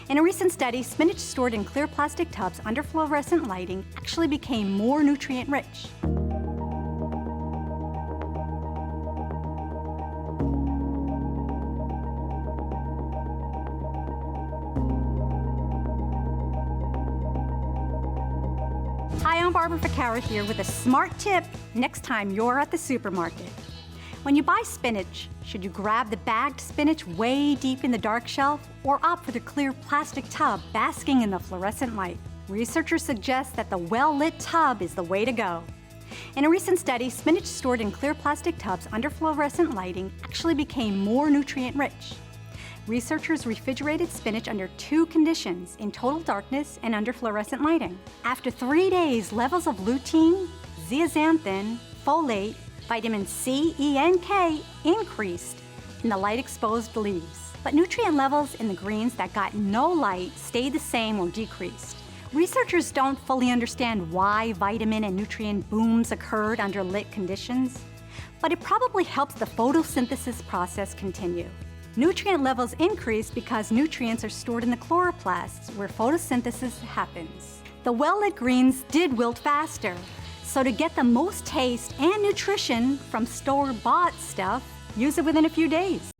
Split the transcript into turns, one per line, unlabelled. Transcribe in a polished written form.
In a recent study, spinach stored in clear plastic tubs under fluorescent lighting actually became more nutrient-rich. Hi, I'm Barbara Ficara here with a smart tip next time you're at the supermarket. When you buy spinach, should you grab the bagged spinach way deep in the dark shelf or opt for the clear plastic tub basking in the fluorescent light? Researchers suggest that the well-lit tub is the way to go. In a recent study, spinach stored in clear plastic tubs under fluorescent lighting actually became more nutrient-rich. Researchers refrigerated spinach under 2 conditions, in total darkness and under fluorescent lighting. After 3 days, levels of lutein, zeaxanthin, folate, vitamin C, E, and K increased in the light-exposed leaves. But nutrient levels in the greens that got no light stayed the same or decreased. Researchers don't fully understand why vitamin and nutrient booms occurred under lit conditions, but it probably helps the photosynthesis process continue. Nutrient levels increase because nutrients are stored in the chloroplasts where photosynthesis happens. The well-lit greens did wilt faster, so to get the most taste and nutrition from store-bought stuff, use it within a few days.